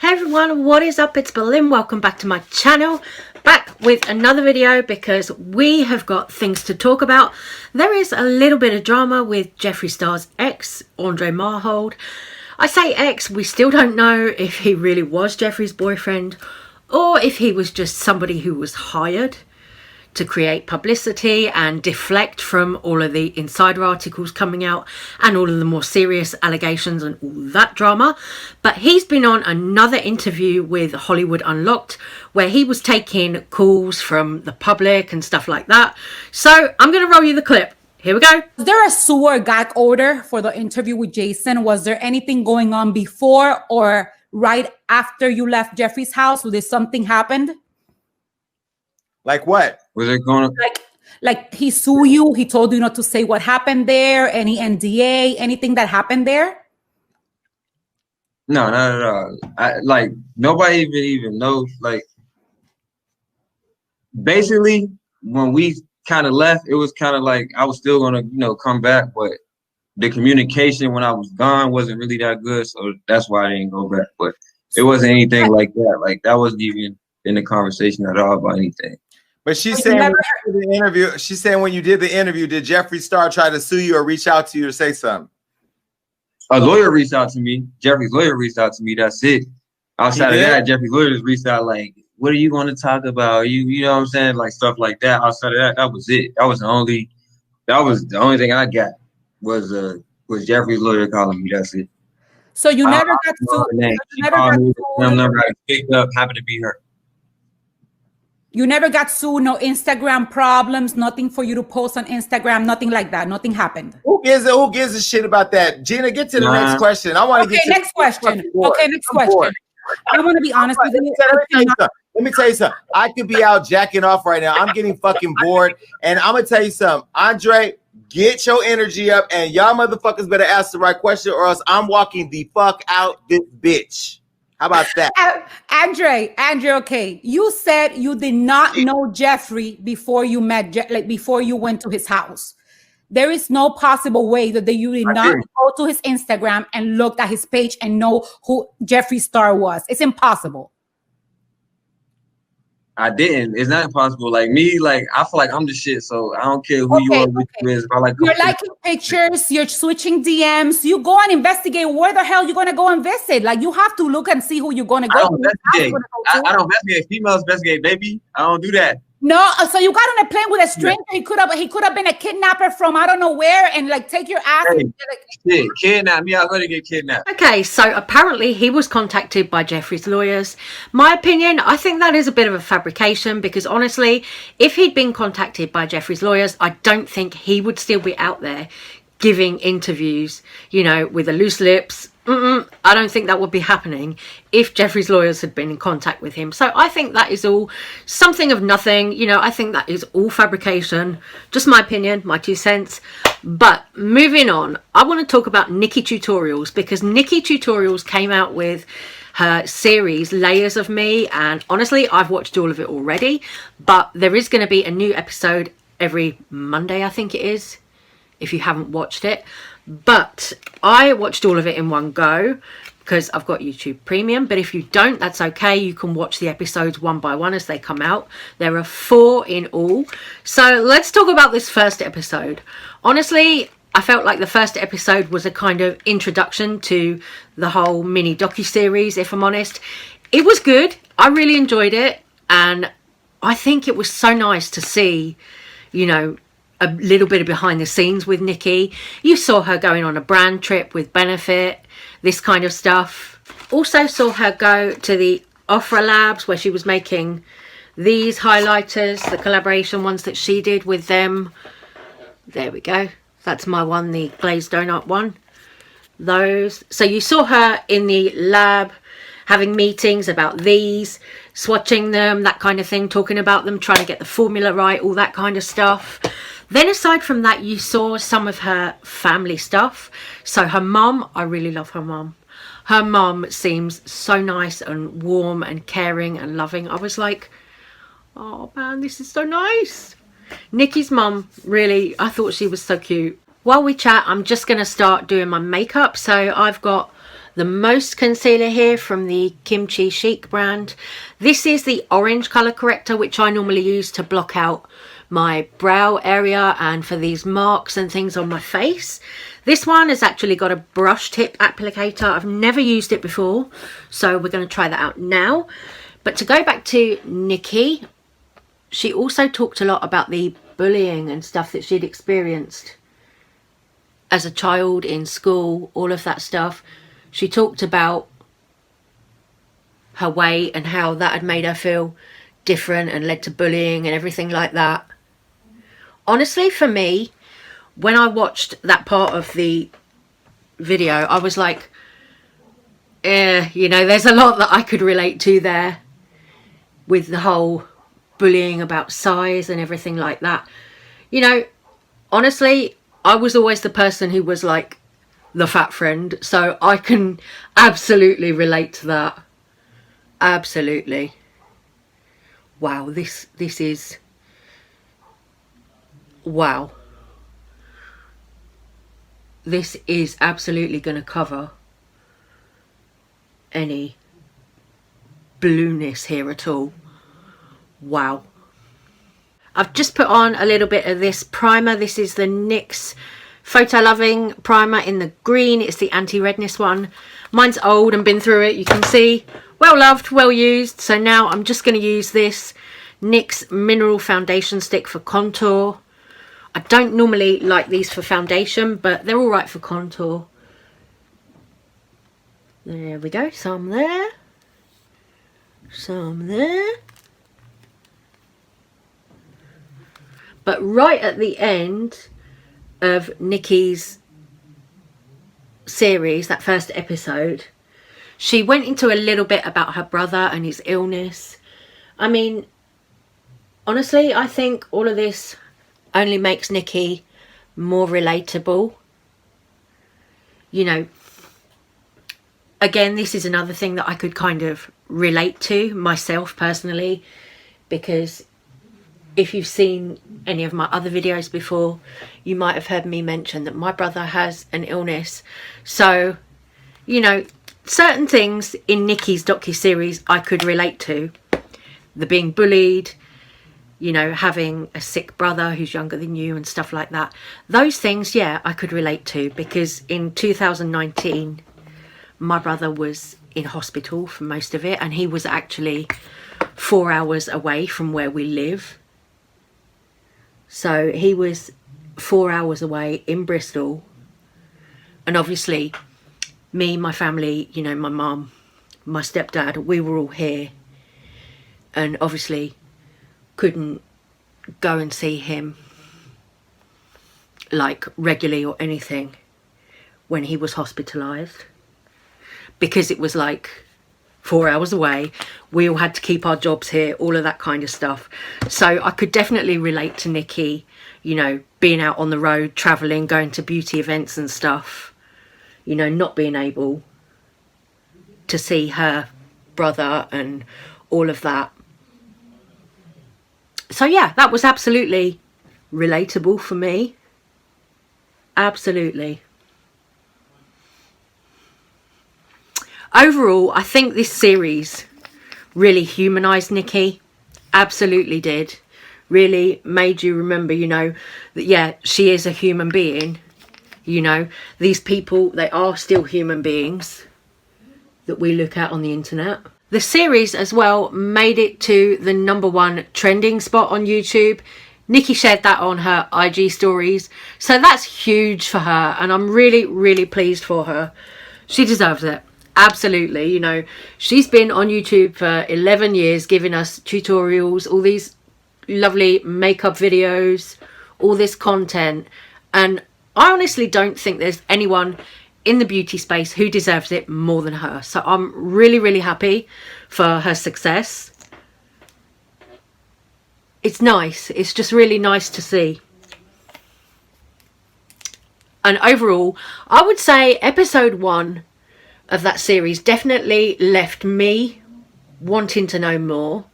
Hey everyone, what is up? It's Berlin. Welcome back to my channel. Back with another video because we have got things to talk about. There is a little bit of drama with Jeffree Star's ex, Andre Marhold. I say ex, we still don't know if he really was Jeffree's boyfriend or if he was just somebody who was hired to create publicity and deflect from all of the insider articles coming out and all of the more serious allegations and all that drama. But he's been on another interview with Hollywood Unlocked where he was taking calls from the public and stuff like that. So I'm going to roll you the clip. Here we go. Was there a sewer gag order for the interview with Jason? Was there anything going on before or right after you left Jeffree's house? Did something happened? Like what? Was it going to like he sued you? He told you not to say what happened there? Any NDA? Anything that happened there? No, not at all. Nobody even knows. Like, basically, when we kind of left, it was kind of like I was still gonna, come back, but the communication when I was gone wasn't really that good, so that's why I didn't go back. But it wasn't anything like that. Like that wasn't even in the conversation at all about anything. But she's saying when you did the interview, did Jeffree Star try to sue you or reach out to you to say something? A lawyer reached out to me. Jeffree's lawyer reached out to me. That's it. Outside of that, Jeffree's lawyer just reached out like, what are you going to talk about? You know what I'm saying? Like stuff like that. Outside of that, that was it. That was the only thing I got was Jeffree's lawyer calling me. That's it. So you never got sued. The number I picked up happened to be her. You never got sued, no Instagram problems, nothing for you to post on Instagram, nothing like that. Nothing happened. Who gives a shit about that? Gina, get to the next question. I want to get to next question. Okay, next question. I want to be honest with you. Let me tell you something. I could be out jacking off right now. I'm getting fucking bored. And I'm going to tell you something. Andre, get your energy up. And y'all motherfuckers better ask the right question or else I'm walking the fuck out this bitch. How about that? Andre, okay. You said you did not know Jeffree before you met, before you went to his house. There is no possible way that you did not go to his Instagram and look at his page and know who Jeffree Star was. It's impossible. I didn't. It's not impossible. Like me, I feel like I'm the shit. So I don't care who you are, which you is. You're liking pictures. You're switching DMs. You go and investigate. Where the hell you gonna go and visit? Like you have to look and see who you're gonna go. I don't investigate. Females investigate, baby. I don't do that. No, so you got on a plane with a stranger. Yeah. He could have been a kidnapper from I don't know where and take your ass. Hey, kidnap me. I'm going to get kidnapped. Okay, so apparently he was contacted by Jeffree's lawyers. My opinion, I think that is a bit of a fabrication because honestly, if he'd been contacted by Jeffree's lawyers, I don't think he would still be out there giving interviews, with the loose lips. I don't think that would be happening if Jeffree's lawyers had been in contact with him. So I think that is all something of nothing. I think that is all fabrication. Just my opinion, my 2 cents. But moving on, I want to talk about Nikkie Tutorials because Nikkie Tutorials came out with her series Layers of Me, and honestly I've watched all of it already, but there is going to be a new episode every Monday, I think it is, if you haven't watched it. But I watched all of it in one go because I've got YouTube Premium. But if you don't, that's okay. You can watch the episodes one by one as they come out. There are 4 in all. So let's talk about this first episode. Honestly, I felt like the first episode was a kind of introduction to the whole mini docuseries, if I'm honest. It was good. I really enjoyed it. And I think it was so nice to see, a little bit of behind the scenes with Nikkie. You saw her going on a brand trip with Benefit, this kind of stuff. Also saw her go to the Ofra Labs where she was making these highlighters, the collaboration ones that she did with them. There we go. That's my one, the glazed donut one. Those. So you saw her in the lab having meetings about these, swatching them, that kind of thing, talking about them, trying to get the formula right, all that kind of stuff. Then aside from that, you saw some of her family stuff. So her mum, I really love her mum. Her mum seems so nice and warm and caring and loving. I was like, oh man, this is so nice. Nikkie's mum, really, I thought she was so cute. While we chat, I'm just going to start doing my makeup. So I've got the most concealer here from the Kimchi Chic brand. This is the orange colour corrector, which I normally use to block out my brow area and for these marks and things on my face. This one has actually got a brush tip applicator. I've never used it before, so we're going to try that out now. But to go back to Nikki, she also talked a lot about the bullying and stuff that she'd experienced as a child in school, all of that stuff. She talked about her weight and how that had made her feel different and led to bullying and everything like that. Honestly, for me, when I watched that part of the video, I was like, you know, there's a lot that I could relate to there with the whole bullying about size and everything like that. You know, honestly, I was always the person who was like the fat friend, so I can absolutely relate to that. Absolutely. Wow, this is, wow. This is absolutely going to cover any blueness here at all. Wow. I've just put on a little bit of this primer. This is the NYX Photo Loving primer in the green. It's the anti-redness one. Mine's old and been through it. You can see, well loved, well used. So now I'm just going to use this NYX Mineral Foundation Stick for contour. I don't normally like these for foundation, but they're all right for contour. There we go. Some there. Some there. But right at the end of Nikki's series, that first episode, she went into a little bit about her brother and his illness. I mean, honestly, I think all of this only makes Nikki more relatable. You know, again, this is another thing that I could kind of relate to myself personally, because if you've seen any of my other videos before, you might have heard me mention that my brother has an illness. So, you know, certain things in Nikki's docu-series I could relate to. The being bullied, you know, having a sick brother who's younger than you and stuff like that. Those things, yeah, I could relate to, because in 2019, my brother was in hospital for most of it, and he was actually 4 hours away from where we live. So he was 4 hours away in Bristol. And obviously, me, my family, you know, my mum, my stepdad, we were all here. And obviously couldn't go and see him like regularly or anything when he was hospitalised, because it was like 4 hours away. We all had to keep our jobs here, all of that kind of stuff. So I could definitely relate to Nikki, you know, being out on the road, travelling, going to beauty events and stuff, you know, not being able to see her brother and all of that. So yeah, that was absolutely relatable for me. Absolutely. Overall, I think this series really humanised Nikki. Absolutely did. Really made you remember, you know, that yeah, she is a human being. You know, these people, they are still human beings that we look at on the internet. The series as well made it to the #1 trending spot on YouTube. Nikki shared that on her IG stories. So that's huge for her, and I'm really, really pleased for her. She deserves it. Absolutely. You know, she's been on YouTube for 11 years giving us tutorials, all these lovely makeup videos, all this content. And I honestly don't think there's anyone in the beauty space who deserves it more than her. So I'm really, really happy for her success. It's nice. It's just really nice to see. And overall, I would say episode 1 of that series definitely left me wanting to know more,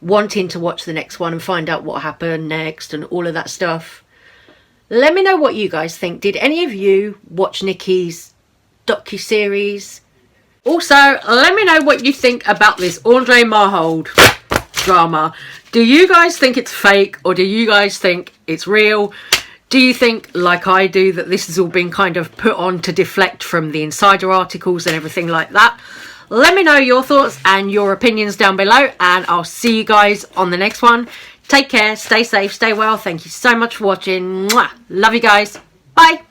wanting to watch the next one and find out what happened next and all of that stuff. Let me know what you guys think. Did any of you watch Nikki's docuseries. Also, let me know what you think about this Andre Marhold drama. Do you guys think it's fake, or do you guys think it's real? Do you think, like I do, that this has all been kind of put on to deflect from the insider articles and everything like that? Let me know your thoughts and your opinions down below, and I'll see you guys on the next one. Take care, stay safe, stay well. Thank you so much for watching. Mwah. Love you guys. Bye.